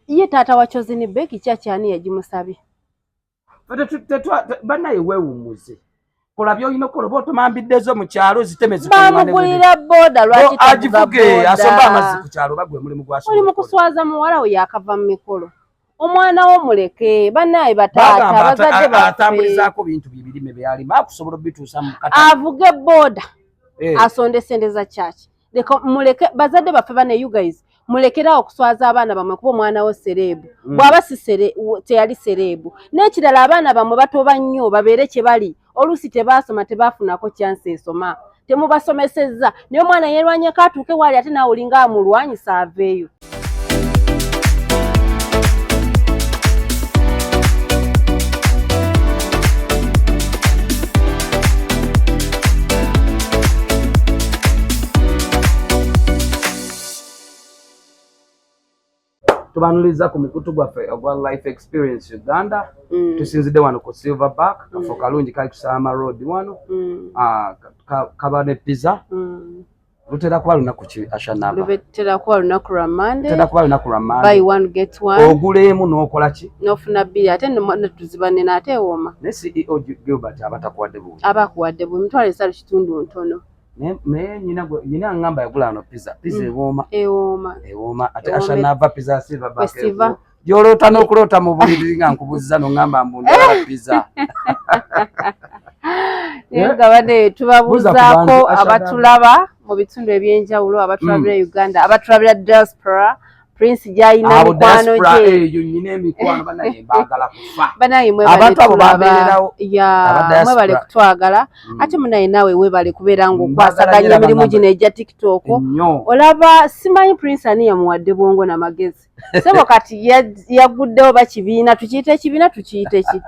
Ye taata wa Chozini Beki kyachani yajimusabye. Banaye weewumuze. Kola byolina okoloba otomambiddezo mu kyalo zitemezi bamugulira boda lwaki agivuge asomba amazzi ku kyalo bagwe mulimu gwasoma. Oli mukuswaza muwala we yakava mu mikolo. Omwana wo muleke banaye bataata bazadde batambulizaako bintu bibirime byali bakusobola bituusa mu kata. Avuge boda asonde sente za church. Leko muleke bazadde baffe bane you guys. Mulekera okuswaza abaana bamwe kuba omwana wo serebu bwaba si teyali serebu n'ekirala abaana bamwe batoba nnyo babeere kye bali olusi tebasoma tebafunako chance esoma temubasomesezza naye omwana yerwanye katuuke wali ate naawe olinga amulwanyisa aveeyo. Tubanuliza ku mukutu gwaffe ogwa Life Experience Uganda. Tusinzidde wano ku Silverback kafo kalungi kali ku Salama Road wano. Kabane pizza. Lutera kuba lunaku ki Ashanaba? Lutera kuba lunaku lwa Monday. Lutera kuba lunaku lwa Monday. Buy one get one. Oguleemu n'okola ki? N'ofuna bbiri ate netuzibane nate ewooma. Ne CEO Gilbert abatakuwadde buwi. Abakuwadde buwi mitwalo 3 kitundu ntono. Ne nyina ngamba yagula no pizza ewooma. Ewooma ate Ashanaba pizza Silverback. Yolota n'okulota mu buliri nga nkubuzza no ngamba mbundira pizza. Nga bade tubabuzaako abatulaba mu bitundu ebyenjawulo abatulabira Uganda abatulabira diaspora Prince Jaina mikwano je nyine emikwano banaye bagala kufa banaye mwe abantu abo babeererawo ya mwe bale kutwagala ate munaye nawe webale kubeera ngo kwasaganya emirimu gino ejja TikTok olaba simanyi Prince ani yamuwadde bwongo na magezi sebo kati yaguddewo bakibiina tukiyite ekibiina tukiyite ki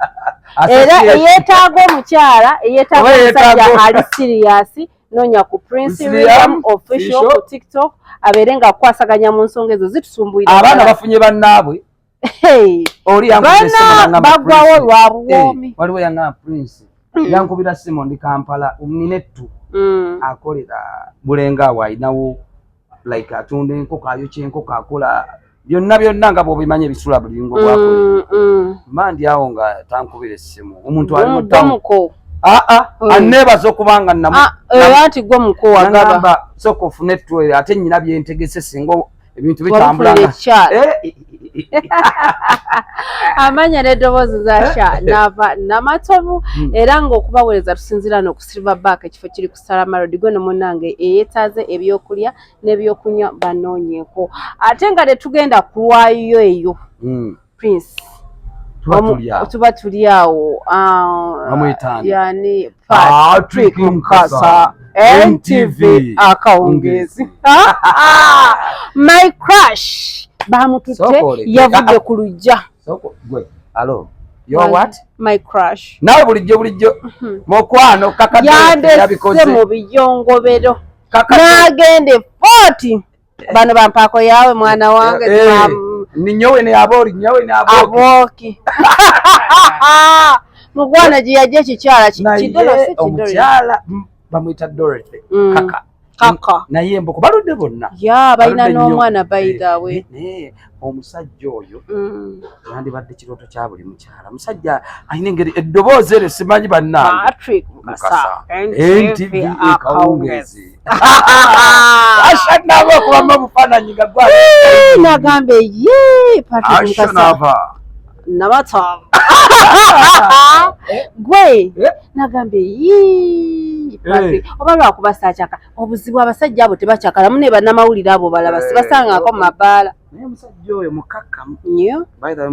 era yeetaaga omukyala yeetaaga omusajja ali serious nonya ku Prince William official ku TikTok aberenga kwasaganya mu nsonga ezo zitusumbuira abaana bafunye bannaabwe oli yangubira bagwawo lwa buwoomi waliwo yanga Prince yankubira simu ndi Kampala uminettu akolera bulenga wainawo like atunde enkoko ayokya enkoko akola byonna nga bw'obimanyi ebisula bulingo bwakola mandi awo nga tankubira essimu omuntu ali mu tamuko anebaza okubanga anti gwe muko wagaba soko ofune ettwe ate nnyina byentegese singa ebintu bitambula amanya n'eddoboozi za Sha nava namatovu era ng'okubaweereza tusinzira no ku Silverback ekifo kiri ku Salama Road gwe no munnange eyeetaaze ebyokulya n'ebyokunywa banoonyeeko ate nga tetugenda kulwayo eyo Prince tuba tuli awo yani Patrick Mukasa NTV akawungezi my crush bamututte yavudde ku lujja gwe alo you what my crush nawe bulijjo mokwano kakadde yabikoze mu biyongobero nagende 40 bano bampako yawe mwana wange ninyowe ne aboki mugwana gye yajja ekikyala kidolosi omukyala bamuyita Dorothy kaka naye mboko baludde bonna balina n'omwana bayidawe omusajja oyo yandibadde kirooto kya buli mukyala musajja alina engeri eddoboozi eryo simanyi bannange Patrick Mukasa NTV akawungezi Ashanaba okubamba obufaananyi nga nagambe Patrick Mukasa namatovu gwe nagambe Patrick oba lwakuba sakyaka obuzibu abasajja abo tebakyakala mune bannamawulire abo balaba sibasangako mu mabaala naye omusajja oyo mukakkamu nnyo by the way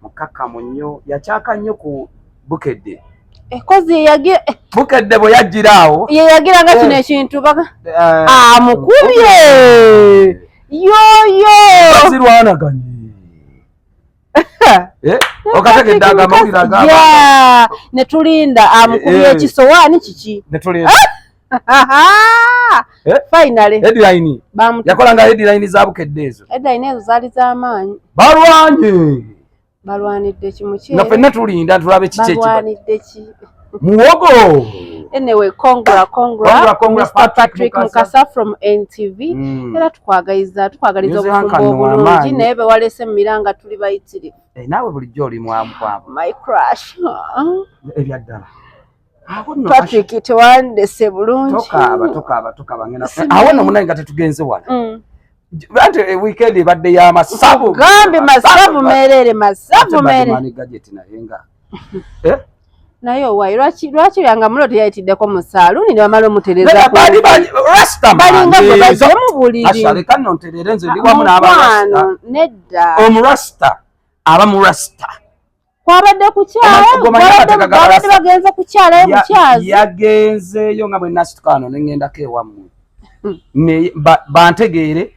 mukakkamu nnyo yakyaka nnyo ku Bukedde ekozi yagira Bukedde bwe yajjira awo yagiranga kino ekintu mukubye yoyo bazirwanaganye okategedde agamawulire netulinda amukubye ekisowaani kiki netulinda finally headline yakolanga headline za Bukedde ezo headline ezo zaali z'amaanyi balwanidde kimukyere nga ffenna tulinda tulabe kiki balwanidde ki muwogo Anyway, congra Mr. Patrick Mukasa from NTV. Era tukwagaliza okufumba obulungi naye bewalese Miranga tuli bayitirivu. Nawe bulijjo oli mwamu. My crush. Ebyaddala. Patrick tewandese bulungi. Tokaaba ngena. Awo no munayi nga tetugenze wala. Ante weekend badde ya masabu. Gambe masabu merere. Mani gadget nayenga. Naye wayi lwaki yanga mulo teyayitiddeko mu saaluni ne bamala omutereza bali rasta balinga bwe baze mu buliri ashale kano nterere nze ndi wamu n'abalasta nedda omurasta aba murasta kwabadde kukyala babadde bagenze kukyala mukyazi yagenzeyo nga bwe nasitukano nengendako ewammwe bantegeere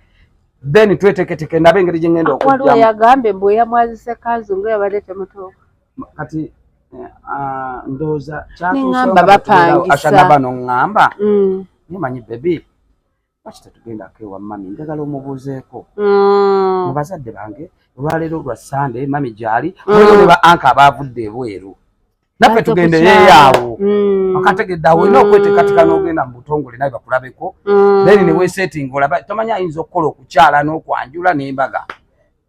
then tweteketeke ndabe engeri gye ngenda okujjamu waliwo yagambe bwe yamwazise kanzu nga yabadde temutooka kati ndoza ngamba bapangisa ashagaba no ngamba nimanyi baby bachita tugenda kewa mami njagala omubuzeeko mu bazadde bange olwaleero lwa Sunday mami jali ne ba anka abavudde ebweru naffe tugende yeyawo akategedde awo n'okweteekateeka n'ogenda mu butongole naye bakulabeko then ne weesetting olaba tomanya ayinza okukola okukyala n'okwanjula n'embaga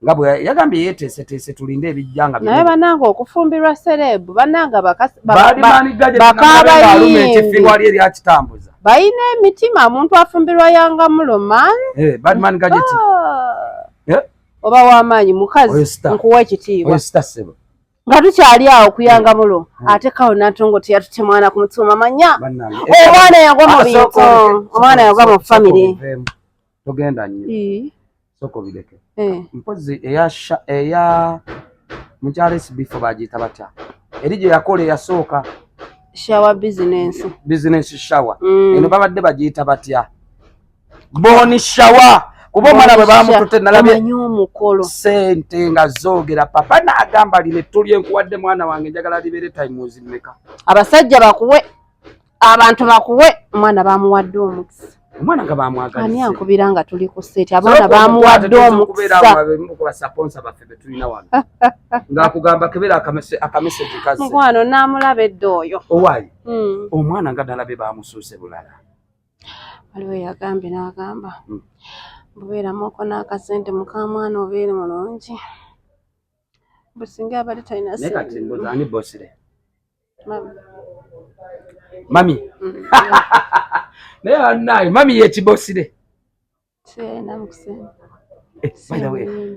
nga bwe yagambye yeeteeseteese tulinde ebijjanga naye bananga okufumbirwa serebu bananga bakabayimbi eryakitambuza balina emitima omuntu afumbirwa yanga muloman badman gadget oba w'amaanyi mukazi nkuwa ekitiibwa nga tukyali awo kuyanga mulo ate kawo natongo teyatute mwana ku mutima manya omwana yagwa mu bintu omwana yagwa mu famire togenda nnyo soko bideke mpozi eya mukyala SB4 bagiyita batya eri gye yakola eyasooka shower business shower eno babadde bagiyita batya boni shower kuba omwana bwe bamutute nalabye sente nga zoogera papa n'agamba lino ettu lyenkuwadde mwana wange njagala libeere times mmeka abasajja bakuwe abantu bakuwe omwana bamuwadde omukisa omwana nga bamwagaliza ani ankubira nga tuli ku state abaana bamuwadde omukisa kuba sponsor baffe betulina wano ng'akugamba kebera akamessage kaze mukwano n'amulaba edda oyo owaayi omwana nga ddala be bamusuuse bulala waliwo yagambye n'agamba bubeeramuko n'akasente mukamwana obeere mulungi businga abadde talina naye kati mbuza ani bosire mami naye bannaye mami yekibosire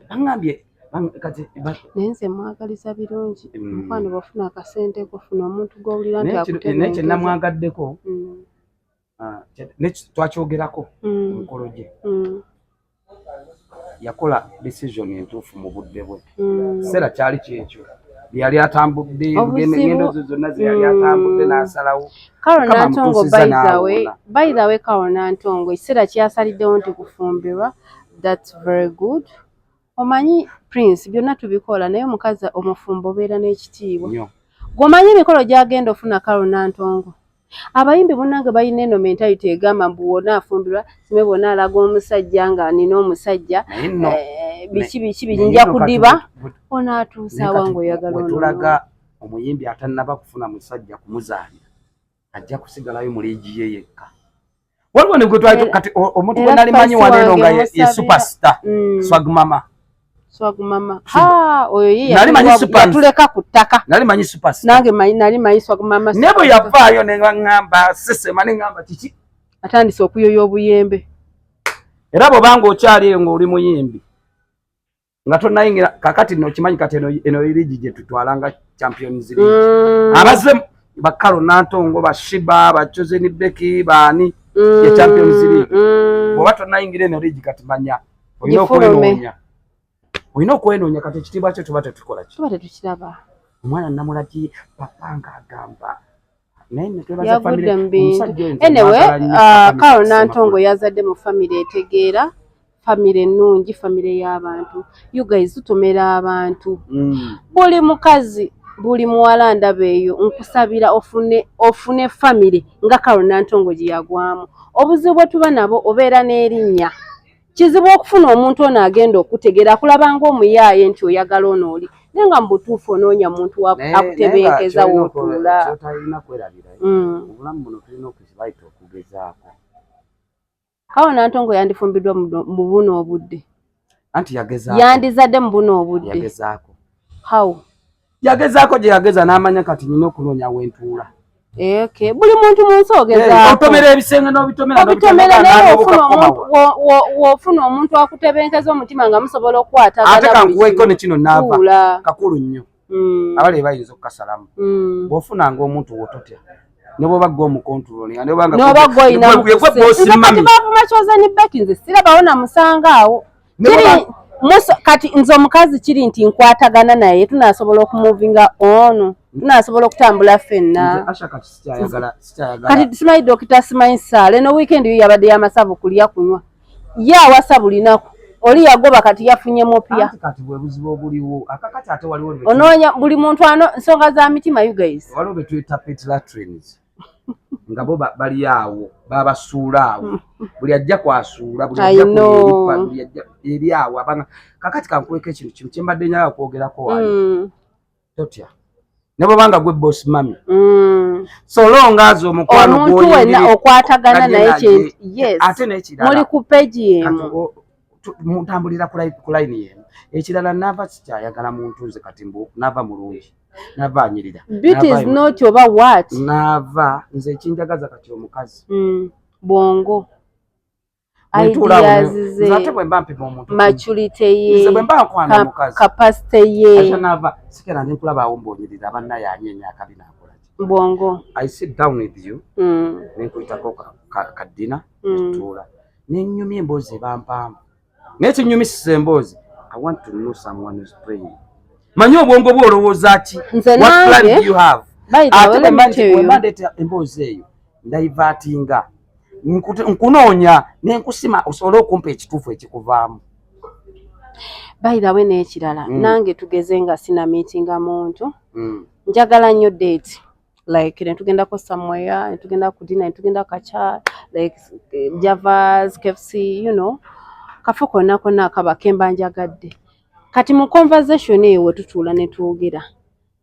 angambye naye nze mwagaliza birungi mukwano bwofuna akasente kofuna omuntu gw'owulira nti naye kyenamwagaddeko twakyogerako omukolo gye yakola decision entuufu mu budde bwe kiseera kyali kyekyo yali atambudde ngendo zonna zeyali atambudde n'asalawo Carol Nantongo by the way Carol Nantongo ekiseera kyasaliddewo nti kufumbirwa that's very good omanyi Prince byonna tubikola naye omukazi omufumbo obeera n'ekitiibwa gwomanyi emikolo gyagenda ofuna Carol Nantongo abayimbi bonnange balina eno mentality egamba mbu wonna afumbirwa sime bonna alaga omusajja nga nina omusajja biki bijinja kudiba onaatuusa awa ng'oyagala tulaga omuyimbi atannaba kufuna musajja kumuzaalira ajja kusigalayo mu liigi ye yekka waliwo ne gwe twali kati omuntu gwe nali manyi waneeno nga ye superstar Swag mama oyo ye yatuleka ku ttaka nali manyi superstar nange nali manyi Swag mama ne bwe yavaayo ne ngamba sesema ne ngamba kiki atandise okuyoya obuyembe era bw'obanga okyali eyo ng'oli muyimbi nga tonayingira kakati nno okimanyi kati eno liigi gye tutwalanga Champions League abaze ba Carol Nantongo ba Shiba ba Chosen Beki baani ye Champions League bw'oba tonayingira eno liigi kati manya olina okwenoonya kati ekitiibwa kyo tuba tetukola ki tuba tetukiraba omwana namulagi papa ng'agamba yagudde mu bintu anyway Carol Nantongo yazadde mu famire etegeera famire ennungi famire y'abantu you guys tutomera abantu buli mukazi buli muwala ndaba eyo nkusabira ofune famire nga Carol Nantongo gye yagwamu obuzibu bwe tuba nabo obeera n'erinnya kizibu okufuna omuntu ono agenda okutegeera akulaba ng'omuyaaye nti oyagala ono oli nenga mbutuufu onoonya muntu akutebenkeza wootuula. Kyotalina kwerabira obulamu buno tulina okukibaita okugezaako. Kawo Nantongo yandifumbiddwa mu buno obudde anti yagezaako yandizadde mu buno obudde yagezaako how yagezaako gye yageza n'amanya kati nina okunoonya wentuula. Okay, buli muntu munsi ogezaako otomera ebisenge n'obitomera naye wofuna omuntu akutebenkeza omutima nga musobola okukwatagana. Ate kankuweeko ne kino naava kakulu nnyo abali bayinza okukasalamu bw'ofunanga omuntu wototya ne bwoba gwe omukontroli n'oba gwe oyina kati baavuma Chosen Beck nze sirabawo namusanga awo kati nze omukazi kiri nti nkwatagana naye tunasobola okumuvinga ono tunasobola okutambula ffenna. Kati simanyi Dr. Simanyi Saale no weekend yo yabadde y'amasavu kulya kunywa ye awasa buli naku oli yagoba kati yafunye mupya. Kati bwe buzibu obuliwo akakati ate waliwo onoonya buli muntu ano nsonga za mitima you guys waliwo be tuyita pit latrines nga bo bali awo babasuula awo buli ajja kwasuula buli ajja kulipa buli ajja eri awo abanga kakati kankuweka ekintu kino kyembadde nyala okwogerako wali totya ne bwobanga gwe boss mami so longazo omukwano omuntu wenna okwatagana naye kintu yes ate n'ekirala muli ku page yemu mutambulira ku line yemu ekirala nava kikyayagala muntu nze kati mbu nava mulungi nava anyirira beauty is not over what nava nze ekinjagaza kati omukazi bwongo ideas ze ate bwe mba mpima omuntu maturity ye nze bwe mba nkwana omukazi capacity ye ate nava sikera ndi nkulaba ombonyirira abanna yanyenya akabi nakola bwongo I sit down with you nenkuyitako kadina tutuula nenyumya emboozi ebampaamu n'ekinyumisisa emboozi I want to know someone who's praying. Manyi obwongo bwo olowooza ki? What plan do you have? Ate bwembandeeta emboozi eyo ndaivatinga nkunoonya nenkusima osobole okumpa ekituufu ekikuvaamu. By the way n'ekirala nange tugeze nga sina meetinga muntu njagala nnyo date like netugenda somewhere netugenda ku dinner netugenda kacha like Javas KFC you know kafo konna akaba kemba njagadde kati mu conversation eyo wetutuula ne twogera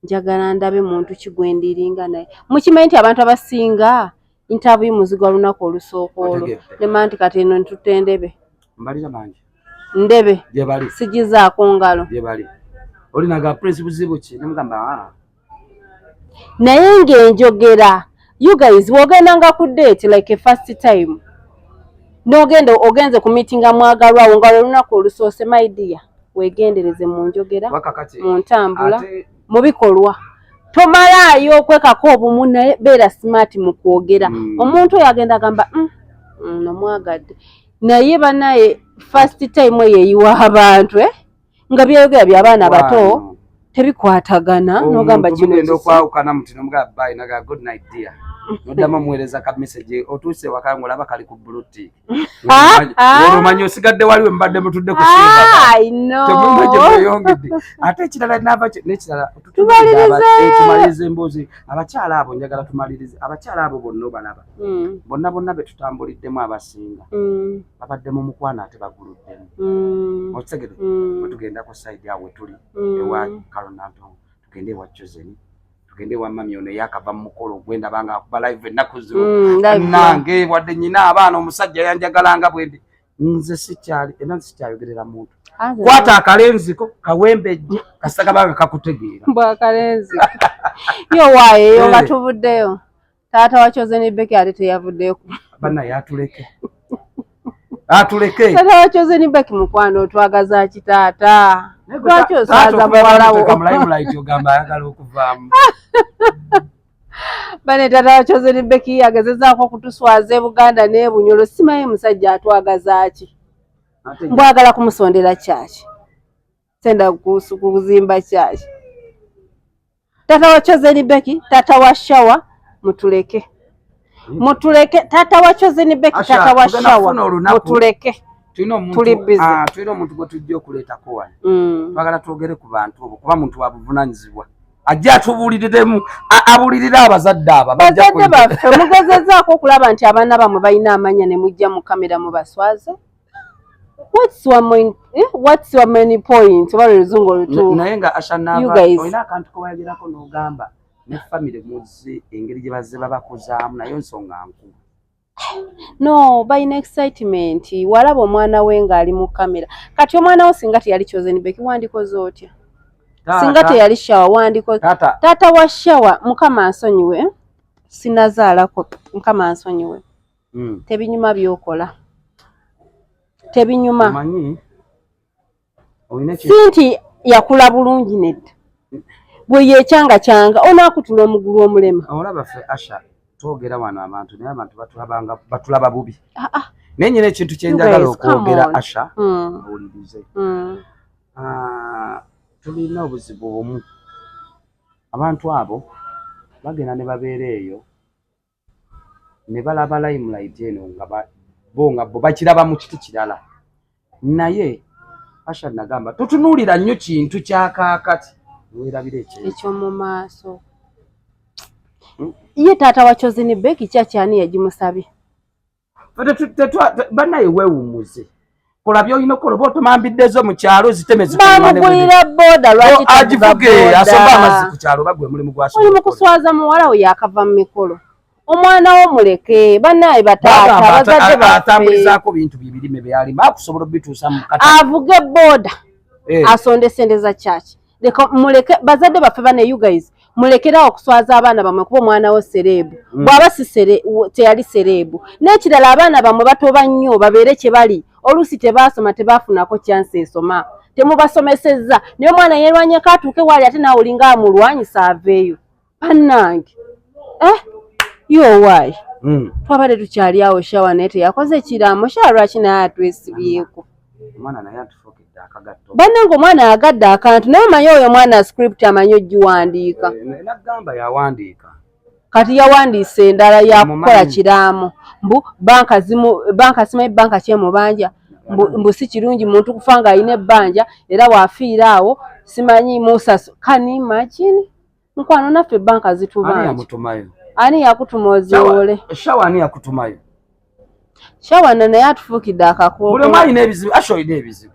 njagala ndabe muntu kigwendiringa naye mukimanyi nti abantu abasinga interview muzigo olunaku olusooka olwo ne manti kati eno ntutendebe mbalira bangi ndebe jebali sigizaako ngalo jebali olinaga prince buzibu ki nemugamba naye ng'enjogera you guys bw'ogendanga ku date like a first time ogenze ku meetinga mwagalwawo nga olunaku olusoose my dear weegendereze mu njogera mu ntambula mu bikolwa tomalaayo okwekako obumu naye beera smart mu kwogera omuntu oyo agenda agamba nomwagadde naye banaye first time eyo eyiwa abantu nga byayogera by'abaana bato tebikwatagana n'ogamba kino ngenda okwawukana muti nomugamba bye naga good night dear noddamu muweereza ka message otuuse ewaka ng'olaba kali ku bluetick olwomanyi osigadde waliwe mbadde mutudde ku siva gye mweyongedde ate ekirala nava n'ekirala tumalirize emboozi abakyala abo njagala tumalirize abakyala abo bonna obalaba bonna be tutambuliddemu abasinga babadde mu mukwano ate baguluddemu okitegere bwe tugenda ku side awo tuli ewa Nantongo tugende ewa Chosen tugende ewa mami ono yakava mu mukolo gwenda banga akuba live ennaku zino nange wadde nyina abaana omusajja yanjagalanga bwendi nze sikyayogerera muntu kwata akalenziko kawembejje kasaka banga kakutegeera bwakalenzi yo waayeyo nga tuvuddeyo taata wa Chosen Beck ate teyavuddeyo banna yatuleke taata wa Chosen Beck mukwano otwagaza kitaata lwaki osaaza muwalawo bane taata wa Chosen Beck yagezezaako okutuswaza e Buganda ne Bunyolo simanyi musajja atwagaza ki mbwagala kumusondera kyaki senda kuzimba kyaki taata wa Chosen Beck taata wa Shawa mutuleke taata wa Chosen Beck taata wa Shawa mutuleke tulina omuntu gwe tujja okuleetako wano twagala twogere ku bantu obwo kuba muntu wabuvunaanyizibwa ajja atubuuliriremu abuulirira abazadde abo bazadde baffe mugezezaako okulaba nti abaana bamwe balina amanya ne mujja mu kamera mubaswaze what's your main point wale luzungu lutu naye nga ashanava olina akantu kowayagirako n'ogamba ne family muzi engeri gye bazze babakuzaamu nayo nsonga nkulu. No, balina excitement walaba omwana we ng'ali mu kamera kati omwana wo singa teyali Chosen Becky wandikoze otya singa teyali Shawa wandikoze taata wa Shawa Mukama ansonyiwe sinazaalako Mukama ansonyiwe tebinyuma byokola tebinyuma sinti yakula bulungi nedda bwe yekyanga kyanga onaakutula omugulu omulema olaba ffe Asha twogera wano abantu naye abantu batulaba bubi naye nyina ekintu kyenjagala okwogera Asha owulirize tulina obuzibu bumu abantu abo bagenda ne babeera eyo ne balaba limelight eno nga bo bakiraba mu kiti kirala naye Asha nagamba totunuulira nnyo kintu kyakaakati weerabira ekyo mu maaso ye taata wa Chosen Becky kyani yagimusabye bannaye weewumuze kola byolina okukola oba otumambiddezo mu kyalo ziteme bamugulira booda lwaki agivuge asomba amazzi ku kyalo bagwe mulimu gwasoma oli mu kuswaza muwala we yakava mu mikolo omwana wo muleke bannaye bataata bazadde atambulizaako bintu bibirime byalima akusobola obituusa mu kata avuge booda asonde sente za kyaki leka muleke bazadde baffe bane you guys mulekera okuswaza abaana bamwe kuba omwana wo serebu bw'aba si teyali serebu n'ekirala abaana bamwe batoba nnyo babeere kye bali oluusi tebaasoma tebaafunako chance esoma temubasomesezza naye omwana yeerwanyeko atuuke waali ate naawe olinga amulwanyisa aveeyo bannange yowayi twabadde tukyali awo Shawa naye teyakoze ekiraamo Shawa lwaki naye atwesibyeko bannange omwana yagadde akantu naye omanyi oyo omwana script amanyi ogiwandiika nagamba yawandiika kati yawandiisa endala yakukola kiraamo mbu banka simanyi banka kyemubanja mbu si kirungi muntu kufa nga alina ebbanja era waafiira awo simanyi musaso kani imagine nkwano naffe banka zitubanja ani yakutuma oziwole Shawa ani yakutumayo Shawa naye atufuukidde akakooko buli omu alina ebizibu Asha olina ebizibu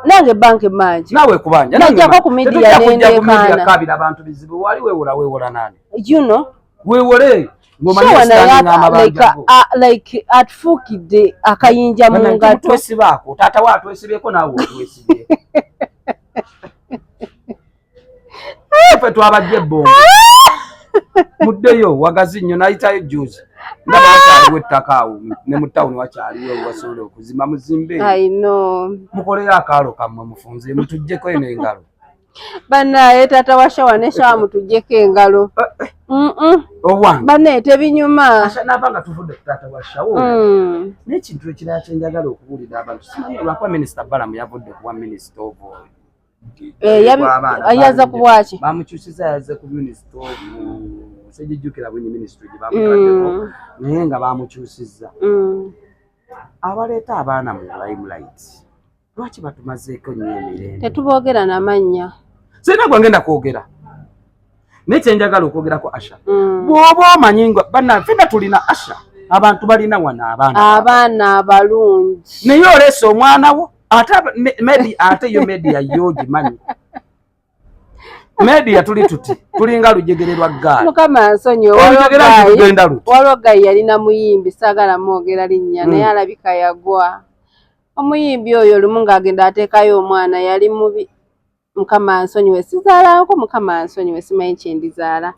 nange banka emangi nawe kubanja najjako ku media nendeekaana kabira abantu bizibu wali weewola nani you know weewole Shawa naye like atufuukidde akayinja mu ngato twesibaako taata wa twesibyeko naawe otwesibye ffe twabajja ebbombo muddeyo wagazi nnyo nayitayo juzi ndaba wakyaliwo ettaka awo ne mu tawuni wakyaliwo wasobola okuzimba muzimbe mukoleyo akaalo kammwe mufunze mutuggyeko eno engalo bannaye taata wa Shawa ne Shawa mutuggyeko engalo obwange bannaye tebinyuma naava nga tuvudde ku taata wa Shawa n'ekintu ekirala kyenjagala okubuulira abantu simanyi olwakuba minisita Balamu yavudde kuwa minisita of yaza kubwaki bamukyusiza yaze ku minisita sejijjukira bwenyi ministry gye bamutaddeko naye nga bamukyusizza abaleeta abaana mu limelight lwaki batumazeeko nnyo emirembe tetuboogera n'amannya sirina gwe ngenda kwogera naye kyenjagala okwogerako Asha bw'oba omanyi nga bannaffe tulina Asha abantu balina wano abaana abalungi naye oleese omwana wo ate yo media yogimanyi media tulinga lujegere lwa ggaali Mukama nsonyi waliwo gayi yalina muyimbi saagala mwogera linnya naye alabika yagwa omuyimbi oyo olumu ng'agenda ateekayo omwana yali mubi Mukama nsonyiwe sizaalako Mukama nsonyiwe simanyi kyendizaala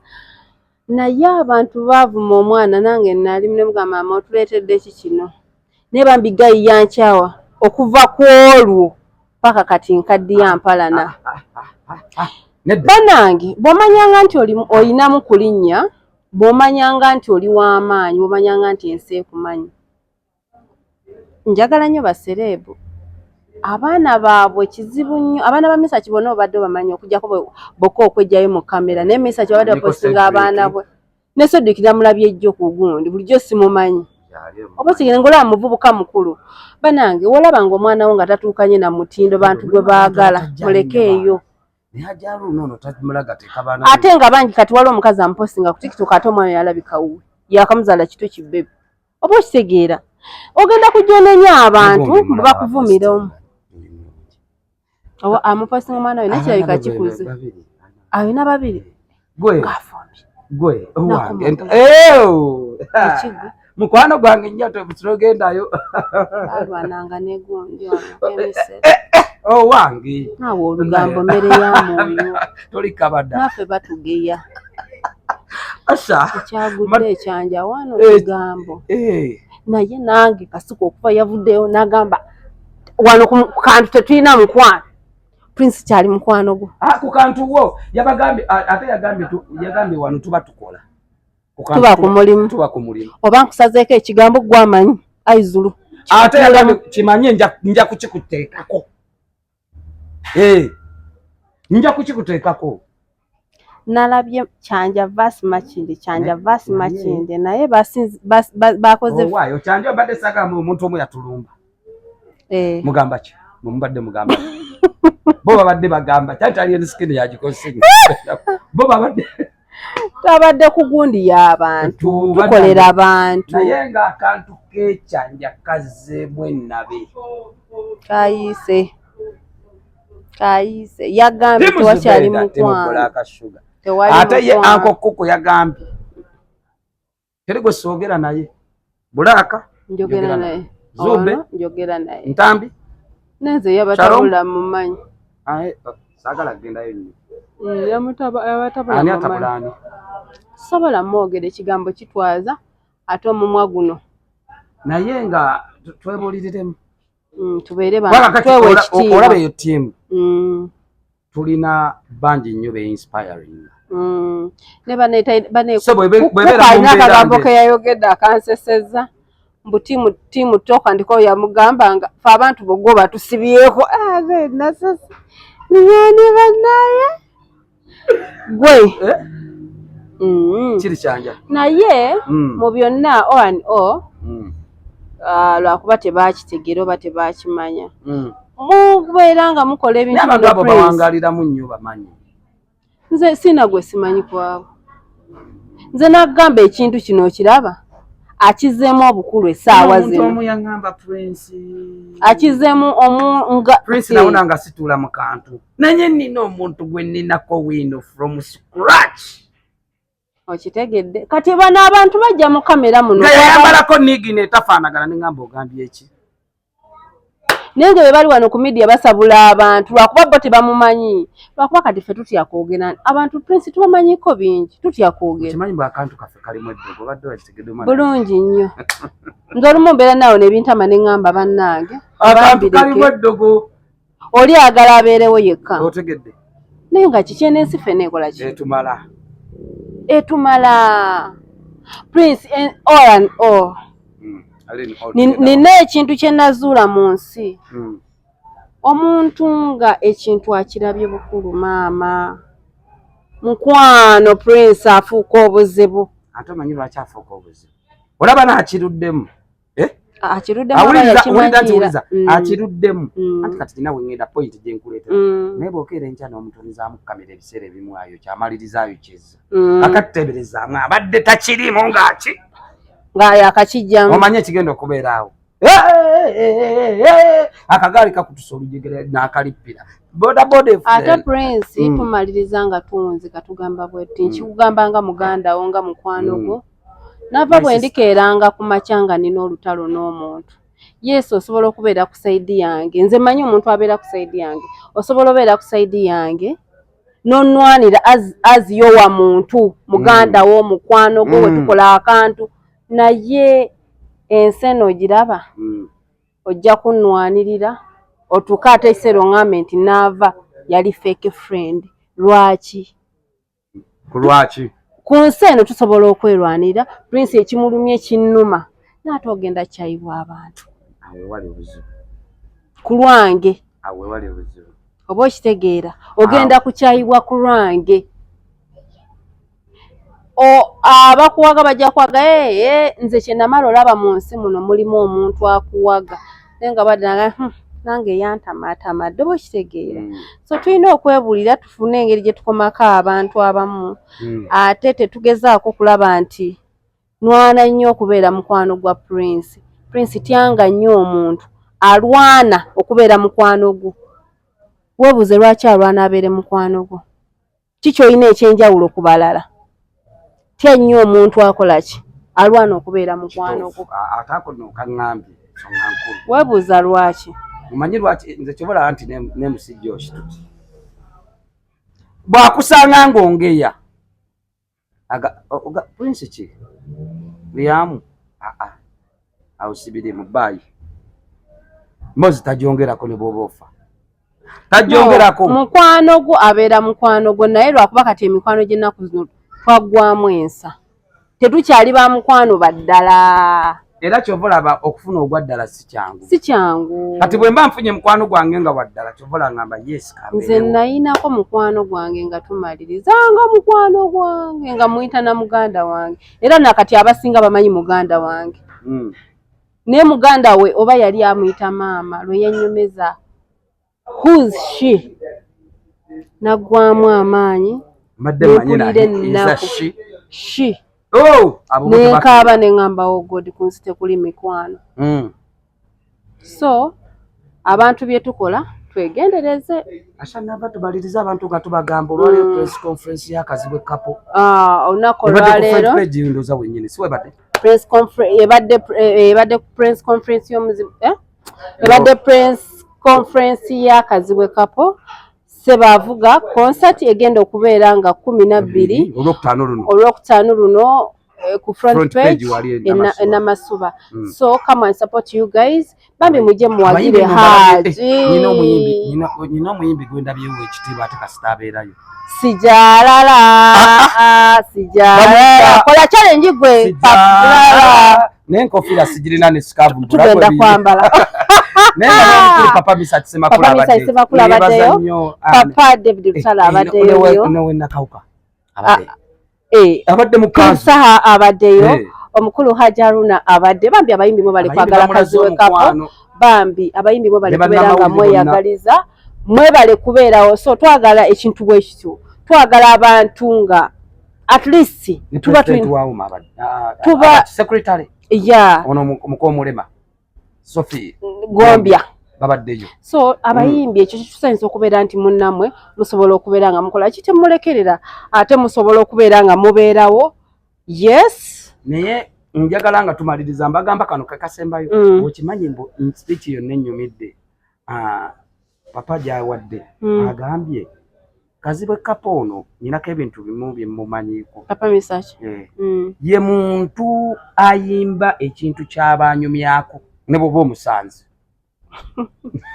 naye abantu baavuma omwana nange nali mugamba maama otuleetedde ki kino naye bambi gayi yankyawa okuva ku olwo paka kati nkaddiya mpalana bannange bw'omanyanga nti olinamu kulinnya bw'omanyanga nti oli w'amaanyi bw'omanyanga nti ensi ekumanyi njagala nnyo basereebu abaana baabwe kizibu nnyo abaana ba Misaki bonna obadde bamanyi okujjako bokka okwejjayo mu kamera naye Misaki babadde bapostinga abaana bwe ne Sodikira mulabye ejjo ku gundi bulijjo simumanyi oba kigenda ngolaba muvubuka mukulu banange wolabanga omwana wo nga tatuukanye na mutindo bantu gwe baagala mulekeeyo ate nga bangi kati waliwo omukazi amupostinga ku TikTok ate omwana yalabika wuwe yakamuzaala kitu kibebe oba okitegeera ogenda kujonenya abantu bwe bakuvumira omu amupasinga omwana we nekirabika kikuze alina babiri gwe owange mukwano gwange nnyo togendayo alwananga negundi owange awo olugambo mmere ya mwoyo tolikabada naffe batugeya asha ekyagudde ekyanja wano olugambo naye nange Kasuku okuva yavuddeyo nagamba wano ku kantu tetulina mukwano Prince kyali mukwano gwo ku kantu wo yabagambye ate yagambye wano tuba tukola tuba ku mulimu oba nkusazeeko ekigambo gwamanyi aizulu ate yagambye kimanye nja kukikuteekako nja kukikuteekako nalabye Kyanja Vasi Makinde naye bakoze waayo Kyanja obadde sagamba omuntu omu yatulumba mugamba ki mubadde mugamba bo babadde bagamba kyatali ensikini yagikosinga bo babadde tabadde ku gundi y'abantu tukolera abantu naye ng'akantu k'Ekyanja kazzeemu ennabe kayise yagambye tewakyali mukwano ate ye Uncle Kuku yagambye teri gwe soogera naye Bulaaka njogera naye Zumbe njogera naye Ntambi nenze yabatabula mumanyi saagala gendayo nnyo ani atabulaani sobola mwogera ekigambo kitwaza ate omumwa guno naye nga twebuuliriremu tubeere olaba eyo ttiimu tulina bangi nnyo be-inspiring akagambo ke yayogedde akanseseza mbu tiimu toka ndiko yamugambanga fe abantu bogwo batusibyeko nasese niyani bannaye gwe kiri Kyanja naye mu byonna O&O lwakuba tebakitegera oba tebakimanya mubeera nga mukola ebintu abo bawangaliramu nnyo bamanyi nze sina gwe simanyi kwabo nze nagamba ekintu kino okiraba akizeemu obukulu essaawa zino akizeemu Prince nawona nga situula mu kantu nanye nina omuntu gwe ninako wino from scratch okitegedde kati bano abantu bajja mu kamera muno nga yayambalako nigi netafaanagana nengamba ogambye eki naye nga bwe bali wano ku media basabula abantu lwakuba bo tebamumanyi lwakuba kati ffe tutya kwogera abantu Prince tubamanyiko bingi tutya kwogera kimanyi bwe akantu kaffe kalimu eddogo badde bakitegedde bulungi nnyo nze olumu mbeera naawe nebintama ne ŋŋamba bannange akantu kalimu eddogo oli agala abeerewo yekka otegedde naye nga kiki enensi ffenna ekola ki etumala Prince O&O nina ekintu kye nazuula mu nsi omuntu nga ekintu akirabye bukulu maama mukwano Prince afuuka obuzibu ate omanyi lwaki afuuka obuzibu olaba naakiruddemu akiruddemu anti kati nina wengenda point gyenkuleetera naye bw'okeera enkya n'omutonizamu kamera ebiseera ebimu ayo kyamalirizayo kyezza akatuteberezaamu abadde takirimu ngaki ng'ayakakijjamu omanye ekigenda okubeera awo akagaali kakutusa olujegere n'akalippira ate Prince tumaliriza nga tunzika tugamba bwetti nkikugamba nga muganda wo nga mukwano gwo nava bwe ndikeeranga ku makya nga nina olutalo n'omuntu Yesu osobola okubeera ku saidi yange nze manyi omuntu abeera ku saidi yange osobola obeera ku saidi yange nonnwanira aziyo wa muntu muganda wo mukwano gwo we tukola akantu naye ensi eno ogiraba ojja kunnwanirira otuuka ate ekiseera oŋŋambe nti naava yali fake friend lwaki ku nsi eno tusobola okwerwanirira Prince ekimulumye kinnuma naate ogenda kyayibwa abantu ku lwange oba okitegeera ogenda kukyayibwa ku lwange abakuwaga bajja kwaga nze kye namala olaba mu nsi muno mulimu omuntu akuwaga naye nga baddaga nange yantamaatamadde oba okitegeera so tulina okwebuulira tufune engeri gye tukomako abantu abamu ate tetugezaako kulaba nti nwana nnyo okubeera mukwano gwa Prince tyanga nnyo omuntu alwana okubeera mukwano gwo weebuuze lwaki alwana abeere mukwano gwo kikyolina ekyenjawulo ku balala tya nnyo omuntu akola ki alwana okubeera mukwano gwo atakonokaŋŋambye nsonga nkulu weebuuza lwaki omanyi lwaki nze kyobalaba nti ne musijja okituti bw'akusanga ng'ongeya prince ki lyamu awusibire mu bbaayi mbozi tagyongerako ne bw'oba ofa tagyongerako mukwano gwo abeera mukwano gwo naye lwakuba kati emikwano gy'ennaku zino twaggwamu ensa tetukyali ba mukwano baddala era kyova olaba okufuna ogwa ddala si kyangu kati bwe mba nfunye mukwano gwange nga waddala kyova olangamba yes nze nayinako mukwano gwange nga tumalirizanga mukwano gwange nga muyita na muganda wange era nakati abasinga bamanyi muganda wange naye muganda we oba yali amuyita maama lwe yennyumeza who's she naggwamu amaanyi nempulira ennaku she nenkaaba neŋŋamba ogodi kunsi tekuli mikwano so abantu bye tukola twegendereze asanaba tubaliriza abantu nga tubagamba olwaleero press conference y'akazibu ekapo olunaku olwaleero ndoza wennyini siwebadde ebadde press conference y'omuzibu ebadde press conference y'akazibu ekapo Sebavuga concert egenda okubeera nga 12 olwokutaano luno ku front page enamasuba so come and support you guys bambi muje muwagire haji nina omuyimbi gwendabyewo ekitiibwa ate kasita abeerayo sijalala kola challenge gwe n'enkofiira sigirina ne sikavu tugenda kwambala Papa Misati Semakula abaddeyo Papa David Tala abaddeyo newe nakauka abadde mukansa abaddeyo omukulu Hajaruna abadde bambi abayimbi mwe bali kwagala kaziwe kapo bambi abayimbi mwe bali kubeera nga mweyagaliza mwe bali kubeerawo so twagala ekintu bwe kityo twagala abantu nga at least tuba secretary ono mukomulema Sophie Gombia babaddeyo so abayimbi ekyo kitusanyiza okubeera nti munnamwe musobola okubeera nga mukola kite mulekerera ate musobola okubeera nga mubeerawo yes naye njagala nga tumaliriza mbagamba kano kakasembayo okimanyi mbu speech yonna ennyumidde papa gyawadde agambye kazibu ekapo ono nyinako ebintu bimu bye mumanyiiko Papa Misaki ye muntu ayimba ekintu ky'abanyumyako ne bwoba omusanzi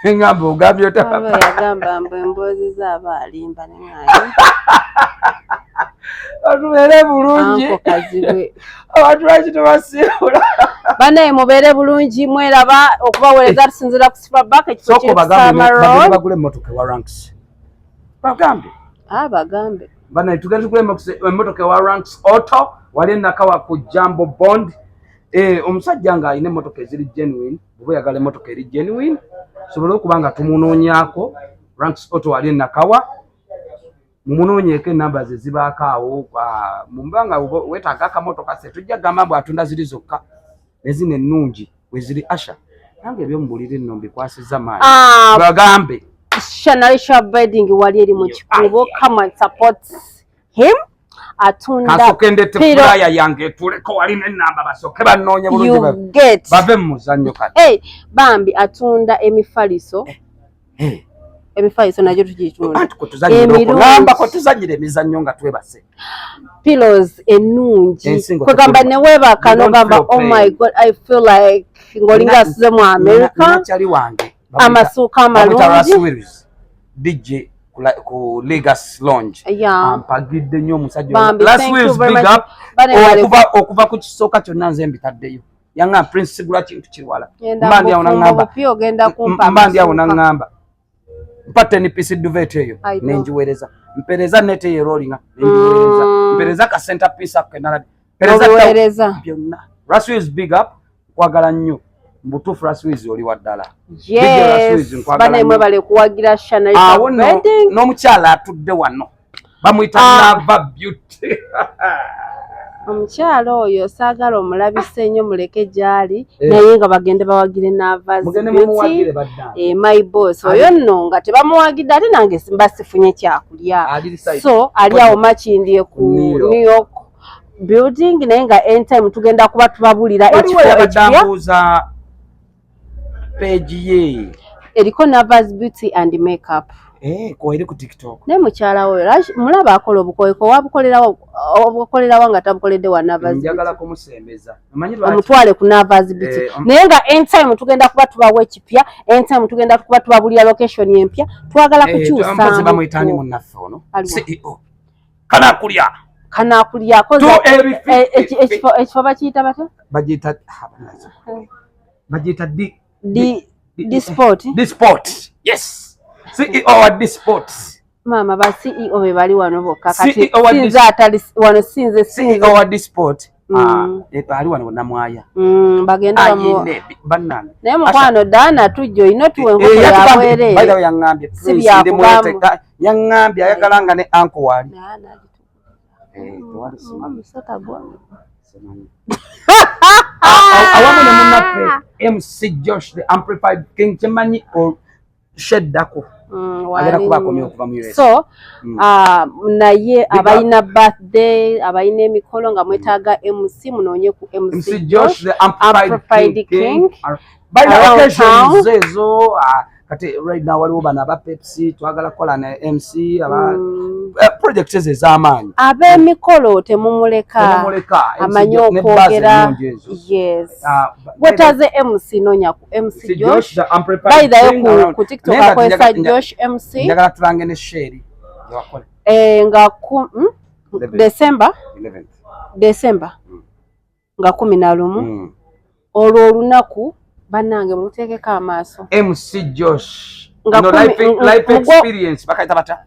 engamba ogambye yagamba mbu emboozi zaaba alimba neŋŋayo atubeere bulungi abantu lwaki tebasiibula banaye mubeere bulungi mweraba okubaweereza tusinzira ku Superback ekifo ky'Ekusama bagule emmotoka ewa Ranks bagambe bagambe banaye tugenda tugule emmotoka ewa Ranks Auto wali enakawa ku Jambo Bond omusajja nga alina emmotoka eziri genuine oba oyagala emmotoka eri genuine sobole okuba nga tumunoonyako Ranks Auto wali enakawa mumunoonyeeko enamba ze zibaako awo mubanga weetaaga akamotoka se tujja gamba mbu atunda ziri zokka nezino ennungi weziri Asha nange ebyomubulira enno mbikwasizza maanyi bagambe Shanalisha Bedding wali eri mu kikubo come and support him atunda kasokende tefulaya yange tuleko wali n'ennamba basoke banoonye bulungi bave mu muzannyo kati bambi atunda emifaliso emifaliso najyo tugitunda namba ko tuzanyire emizannyo nga twebase pillows ennungi kwegamba ne weebaka n'ogamba oh my god I feel like ngolinga asuze mu America kyali wange amasuuka amalungi DJ ku Legacy Lounge ampagidde nnyo omusajja last week big up okuva ku kisooka kyonna nze mbitaddeyo yanga Prince sigula kintu kiwala mbandi awo naŋŋamba mpatte ni pisi duvet eyo nenjiweereza mpereza nete ye rollinga nenjiweereza mpereza ka center piece akenala pereza byonna last week big up kwagala nnyo mbutuufu Raswizi oli waddala bane mwe bale kuwagira Shanalisha Bedding n'omukyala atudde wano bamuyita Nava Beauty omukyalo oyo saagala omulabise nnyo muleke gyali naye nga bagende bawagire Navas Beauty my boss oyo nno nga tebamuwagidde ate nange simba sifunye kyakulya so ali awo makindye ku New York building naye nga anytime tugenda kuba tubabulira ekifo ekipya page ye eriko Navas Beauty and Makeup ko eri ku TikTok ne mukyala we mulaba akola obukoyeko wabukolerawa nga tabukoledde wa Navas Beauty njagala kumusembeza omutwale ku Navas Beauty naye nga anytime tugenda kuba tubawa ekipya anytime tugenda kuba tubabulira location empya twagala kukyusa mpozi bamuyitani munnaffe ono CEO kanakulya ekifo bakiyita bata bagiyita Disport yes CEO wa Disport mama ba CEO be bali wano bokka kati sinza atali wano sinze CEO wa Disport ali wano namwaya bagenda bannange naye mukwano Dana tujjo ino tuwe nkoko yawere baida yangambye yangambye ayagalanga ne uncle wali awamu ne munaffe MC Josh the Amplified King Chimanyi sheddako agenda kubakomya okuva mu US so naye abalina birthday abalina emikolo nga mwetaaga MC munoonye ku MC Josh the Amplified King by the occasions ezo kati right now waliwo bana aba Pepsi twagala kola na MC aba projects ez'amaanyi ab'emikolo temumuleka amanyi okwogera yes gwetaze MC nonya ku MC Josh by the ku TikTok akwesa Josh MC njagala tulange ne Sherry yakola nga December nga 11 olwo olunaku bannange muluteekeko amaaso MC Josh no life experience bakaita bata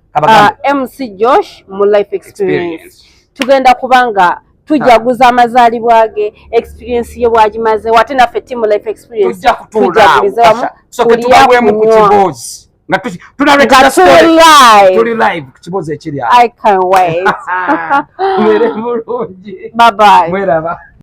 MC Josh mu life experience tugenda kubanga tujaguza amazaalibwa ge experience ye bwagimaze wate naffe team life experience tujagulize wamu so ketubawemu ku kibozi nga tunaleka tuli live ku kibozi ekiri I can't wait mwere mulungi bye bye mweraba